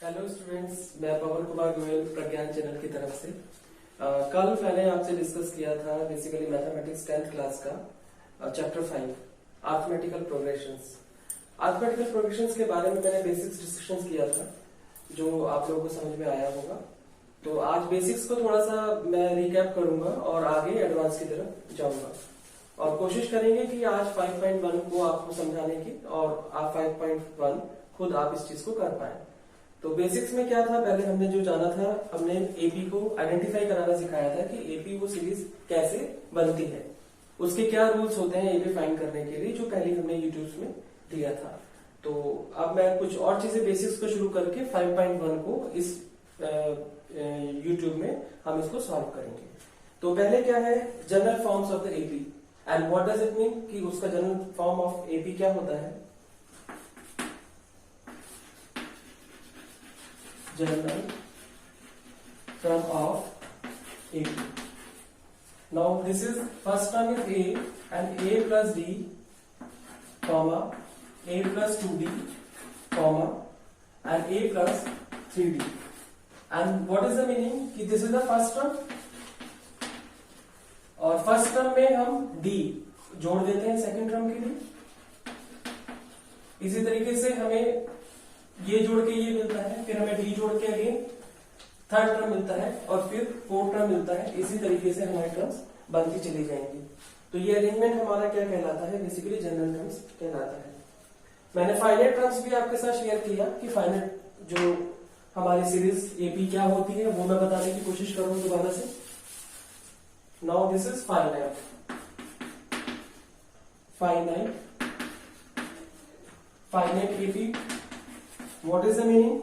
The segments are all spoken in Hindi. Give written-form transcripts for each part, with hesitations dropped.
हेलो स्टूडेंट्स, मैं पवन कुमार गोयल प्रज्ञान चैनल की तरफ से कल मैंने आपसे डिस्कस किया था बेसिकली मैथमेटिक्स 10th क्लास का chapter 5 arithmetical progressions. Arithmetical progressions के बारे में मैंने बेसिक्स डिस्कशन किया था जो आप लोगों को समझ में आया होगा। तो आज बेसिक्स को थोड़ा सा मैं रिकैप करूंगा और आगे एडवांस की तरफ जाऊंगा और कोशिश करेंगे कि आज 5.1 को आपको समझाने की और आप 5.1 खुद आप इस चीज को कर पाए। तो बेसिक्स में क्या था, पहले हमने जो जाना था, हमने एपी को आइडेंटिफाई कराना सिखाया था कि एपी वो सीरीज कैसे बनती है, उसके क्या रूल्स होते हैं एपी फाइंड करने के लिए, जो पहले हमने यूट्यूब में दिया था। तो अब मैं कुछ और चीजें बेसिक्स को शुरू करके 5.1 को इस यूट्यूब में हम इसको सॉल्व करेंगे। तो पहले क्या है, general forms of the AP and what does it mean, कि उसका जनरल फॉर्म ऑफ एपी क्या होता है। General term of AP. Now this is first term is A and A plus D, comma A plus 2D, comma and A plus 3D. And what is the meaning? कि this is the first term और फर्स्ट टर्म में हम D जोड़ देते हैं सेकंड टर्म के लिए। इसी तरीके से हमें ये जोड़ के ये मिलता है, फिर हमें डी जोड़ के अगेन थर्ड टर्म मिलता है और फिर फोर्थ टर्म मिलता है। इसी तरीके से हमारे टर्म्स बनती चली जाएंगी। तो ये अरेंजमेंट हमारा क्या कहलाता है, बेसिकली जनरल टर्म्स कहलाता है। मैंने फाइनाइट टर्म्स भी आपके साथ शेयर किया कि फाइनाइट जो हमारी सीरीज एपी क्या होती है वो मैं बताने की कोशिश करूंगा दोबारा से। Now this is finite AP. What is the meaning?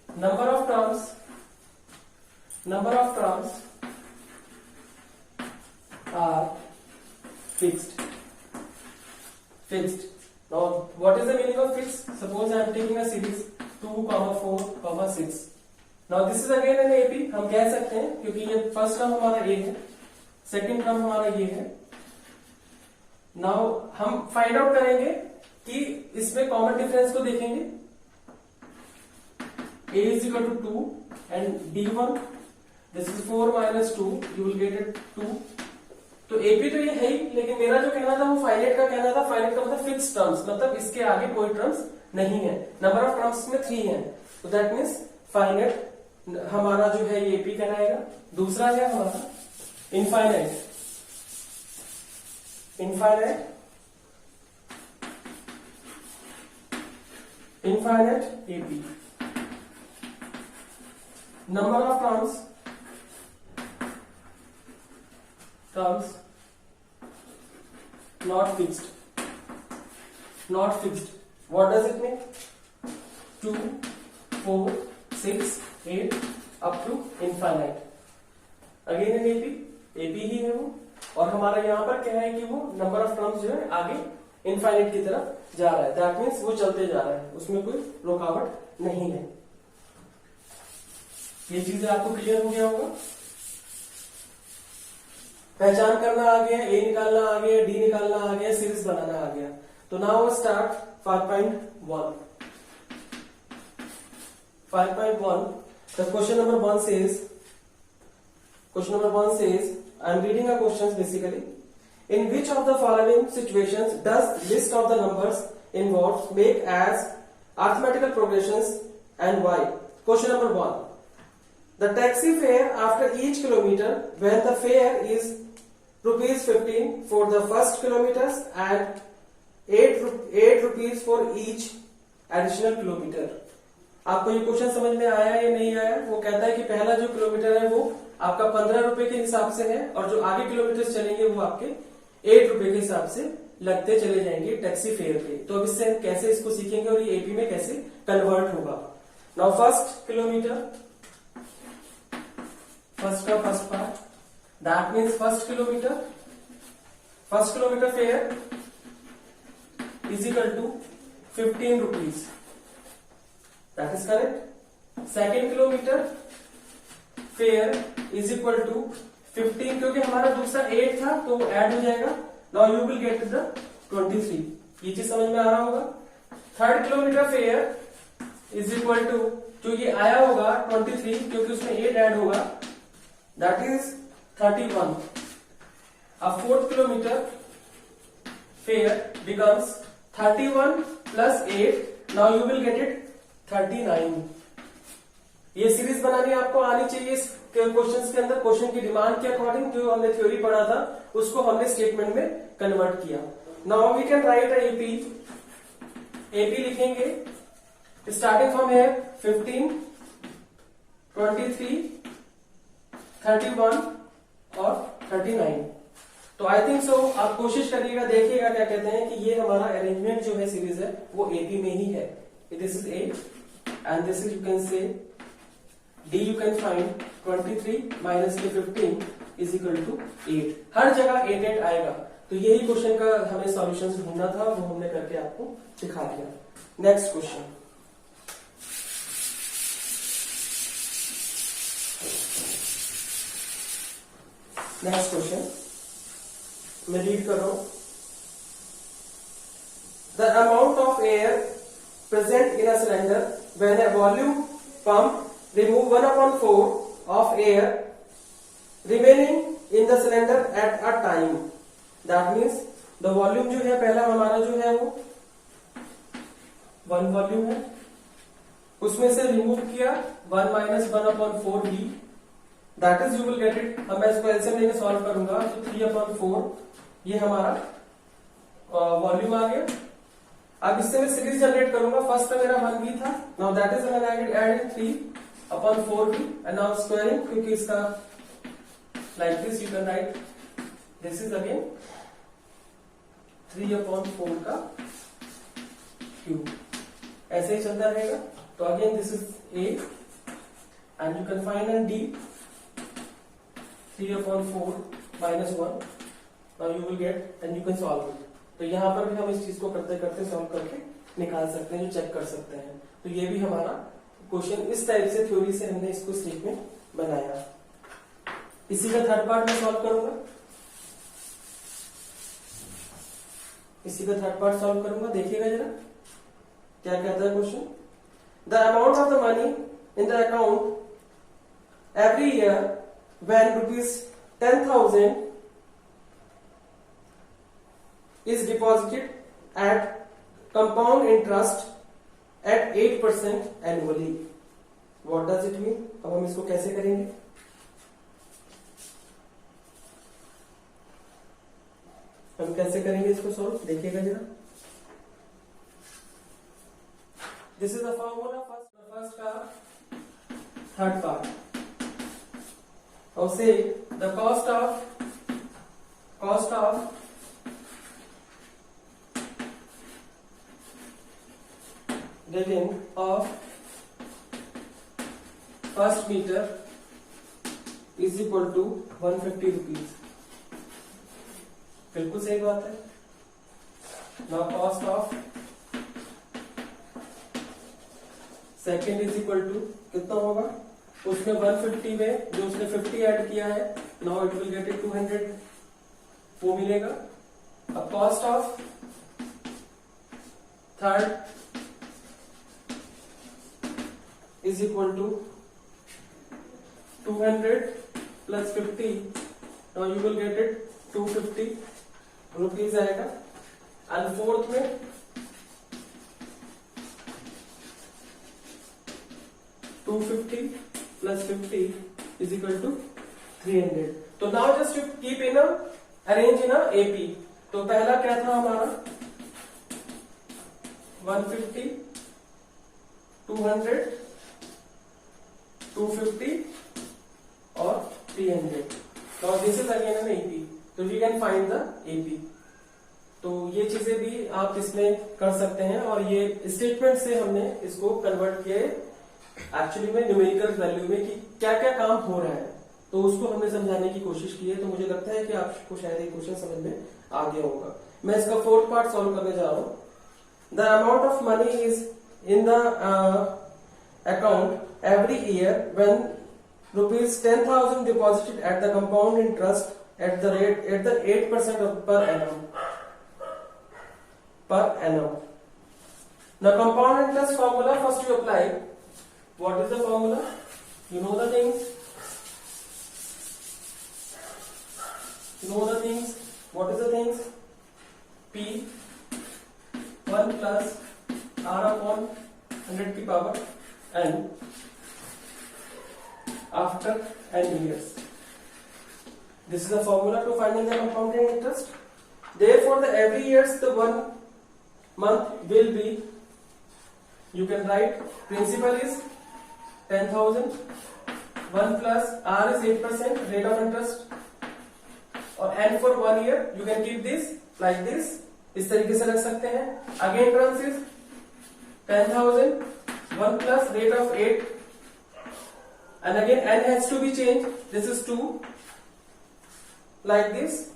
Number of terms are fixed. Now, what is the meaning of fixed? Suppose I am taking a series 2, 4, 6. Now, this is again an AP. हम कह सकते हैं क्योंकि ये फर्स्ट टर्म हमारा A है, सेकेंड टर्म हमारा ये है। Now, हम फाइंड आउट करेंगे कि इसमें कॉमन डिफरेंस को देखेंगे। A is equal to 2 and D1, this is 4 minus 2, you will get it 2. तो AP तो ये है ही, लेकिन मेरा जो कहना था वो फाइनाइट का कहना था। फाइनाइट का मतलब फिक्स टर्म्स, मतलब इसके आगे कोई टर्म्स नहीं है। नंबर ऑफ टर्म्स में 3 है, तो दैट मीन्स फाइनाइट हमारा जो है ये AP कहलाएगा। दूसरा है हमारा infinite AP। Number of terms not fixed. What does it mean? 2, 4, 6, 8 up to infinite. Again an AP ही है वो, और हमारा यहाँ पर क्या है कि वो नंबर ऑफ टर्म्स जो है आगे इनफाइनाइट की तरफ जा रहा है। दैट मीन्स वो चलते जा रहा है, उसमें कोई रुकावट नहीं है। ये चीजें आपको क्लियर हो गया होगा। पहचान करना आ गया, ए निकालना आ गया, डी निकालना आ गया, सीरीज बनाना आ गया। तो now start 5.1। The question number 1 says, I am reading a question basically. In which of the following situations does list of the numbers involved make as arithmetical progressions and why? Question number 1. The taxi fare after each kilometer, when the fare is rupees 15 for the first kilometers and 8 rupees for each additional kilometer. आपको ये क्वेश्चन समझ में आया या नहीं आया? वो कहता है कि पहला जो किलोमीटर है वो आपका 15 रुपए के हिसाब से है और जो आगे किलोमीटर चलेंगे वो आपके 8 रुपए के हिसाब से लगते चले जाएंगे टैक्सी फेयर पे। तो अब इससे हम कैसे इसको सीखेंगे और ये एपी में कैसे कन्वर्ट होगा। Now first kilometre, first part, that means first kilometre fare is equal to 15 rupees, that is correct. Second kilometre fare is equal to 15, क्योंकि हमारा दूसरा 8 था तो ऐड हो जाएगा। Now you will get the 23। ये चीज समझ में आ रहा होगा। Third kilometre fare is equal to जो ये आया होगा 23 क्योंकि उसमें 8 ऐड होगा, that is 31. A 4 kilometer fare becomes 31 plus 8. Now you will get it 39. ये सीरीज बनानी आपको आनी चाहिए इस क्वेश्चंस के अंदर. क्वेश्चन की डिमांड के अकॉर्डिंग जो हमने थ्योरी पढ़ा था उसको हमने स्टेटमेंट में कन्वर्ट किया. Now we can write AP. AP लिखेंगे स्टार्टिंग फ्रॉम है 15, 23, 31 और 39. तो आई थिंक सो आप कोशिश करिएगा, देखिएगा क्या कहते हैं कि ये हमारा अरेंजमेंट जो है सीरीज है वो एपी में ही है. This is A and this is you can say D. You can find 23 minus के 15 इज इक्वल टू 8. हर जगह 8 8 आएगा. तो यही क्वेश्चन का हमें सॉल्यूशन ढूंढना था, वो हमने करके आपको दिखा दिया. Next question. नेक्स्ट क्वेश्चन मैं रीड कर रहा हूं. The amount of air present in a cylinder when a volume pump remove 1/4 of air remaining in the cylinder at a time. That means the volume जो है पहला हमारा जो है वो 1 वॉल्यूम है, उसमें से रिमूव किया 1 minus 1/4 b. That is you will get it. अब मैं इसको एलसीएम लेके सॉल्व करूंगा तो 3/4 ये हमारा वॉल्यूम आ गया. अब इससे मैं सीरीज जनरेट करूंगा. फर्स्ट में मेरा 1 b था. Now that is when I add 3/4 b and now squaring, क्योंकि इसका like this you can write this is again 3/4 का क्यूब. ऐसे ही चलता रहेगा. तो again this is a and you can find n d. 3/4 minus 1. Now you will get and you can solve it. तो यहाँ पर भी हम इस चीज को करते करते सॉल्व करके निकाल सकते हैं, जो चेक कर सकते हैं. तो ये भी हमारा क्वेश्चन इस टाइप से थ्योरी से हमने इसको स्टेटमेंट बनाया. इसी का थर्ड पार्ट में सॉल्व करूंगा. इसी का थर्ड पार्ट सॉल्व करूंगा. देखिएगा जरा क्या कहता है question. The amount of the money in the account every year when rupees 10,000 is deposited at compound interest at 8% annually. What does it mean? अब हम इसको कैसे करेंगे? हम कैसे करेंगे इसको सॉल्व? देखिएगा जरा. This is the formula first का third part. Or say the cost of living of first meter is equal to 150 rupees. बिल्कुल सही बात है. Now cost of second is equal to कितना होगा? उसमें 150 में जो उसने 50 ऐड किया है, now it will get it 200 वो मिलेगा. अब cost of third is equal to 200 plus 50. Now you will get it 250 rupees आएगा. एंड फोर्थ में 250 plus 50 is equal to 300. तो now just you keep in a arrange in a AP. तो पहला क्या था हमारा 150, 200, 250 और 300. Now this is again an AP. तो we can find the AP. तो ये चीजें भी आप इसमें कर सकते हैं और ये स्टेटमेंट से हमने इसको कन्वर्ट किए एक्चुअली में न्यूमेरिकल वैल्यू में कि क्या क्या काम हो रहा है. तो उसको हमने समझाने की कोशिश की है. तो मुझे लगता है कि आपको शायद ये क्वेश्चन समझ में आ गया होगा. मैं इसका फोर्थ पार्ट सॉल्व करने जा रहा हूं. The amount of money is in the account every year when rupees 10,000 deposited at the compound interest at the 8% per annum. Now compound interest formula first you apply. what is the formula? You know the things? You know the things? What is the things? P 1 plus R upon 100 की power n after n years. This is the formula to finding the compounding interest. Therefore, the every years the 1 month will be, you can write principal is 10,000, 1 plus R is 8% rate of interest, और n for 1 year you can keep this like this, इस तरीके से रख सकते हैं. Again terms is 10,000, 1 plus rate of 8, and again n has to be changed. This is 2, like this.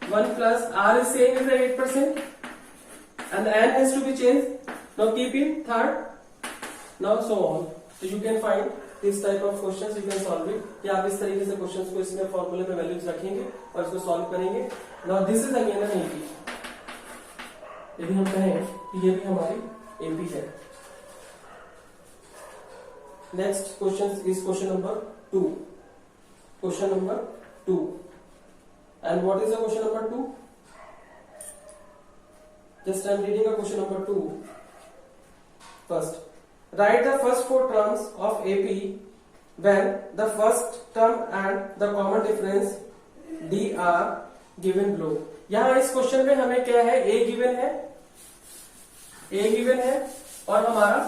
1 plus R is same as the 8%, and the n has to be changed. Now keep in third. Now so on. So you can find this type of questions, you can solve it. कि आप इस तरीके से क्वेश्चंस को इसमें फॉर्मूले में वैल्यूज रखेंगे और इसको सॉल्व करेंगे. Now this is again an AP. यदि हम कहें कि ये भी हमारी AP है. Next question is question number 2. Question number 2. And what is the question number 2? Just I am reading a question number 2. First, write the first 4 terms of AP when the first term and the common difference D are given below. यहाँ इस क्वेश्चन में हमें क्या है? A given है, A given है और हमारा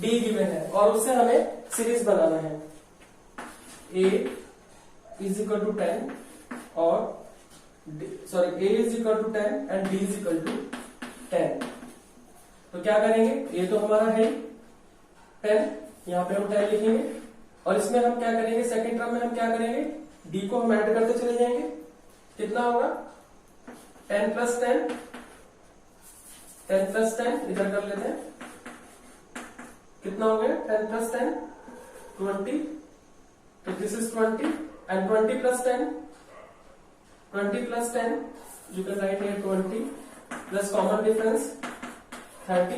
D given है, और उससे हमें सीरीज बनाना है. A is equal to 10 और A is equal to 10 and D is equal to 10. तो क्या करेंगे? A तो हमारा है 10, यहाँ पे हम 10 लिखेंगे, और इसमें हम क्या करेंगे? सेकंड टर्म में हम क्या करेंगे? D को हम ऐड करते चले जाएंगे. कितना होगा? 10 plus 10, 10 plus 10 इधर कर लेते हैं. कितना हो गया? 10 plus 10 20. तो this is 20 and 20 plus 10, 20 plus 10 you can write here 20 plus common difference 30,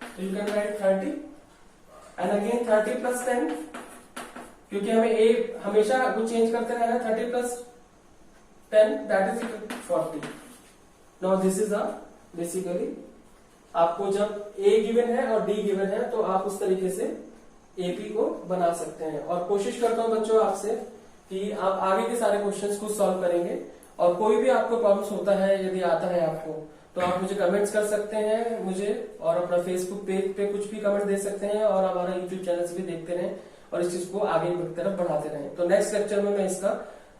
so you can write 30 and again 30 plus 10, क्योंकि हमें A हमेशा वो चेंज करते रहना. 30 plus 10 that is 40. Now this is a basically आपको जब A गिवन है और D गिवन है तो आप उस तरीके से AP को बना सकते हैं. और कोशिश करता हूं बच्चों आपसे कि आप आगे के सारे क्वेश्चंस को सॉल्व करेंगे, और कोई भी आपको प्रॉब्लम्स होता है यदि आता है आपको तो आप मुझे कमेंट्स कर सकते हैं मुझे, और अपना फेसबुक पेज पे कुछ भी कमेंट दे सकते हैं, और हमारा यूट्यूब चैनल भी देखते रहें और इस चीज को आगे की तरफ बढ़ाते रहें. तो नेक्स्ट लेक्चर में मैं इसका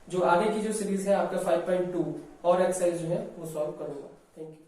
जो आगे की जो सीरीज है आपका 5.2 और एक्सरसाइज जो है वो सॉल्व करूंगा. Thank you.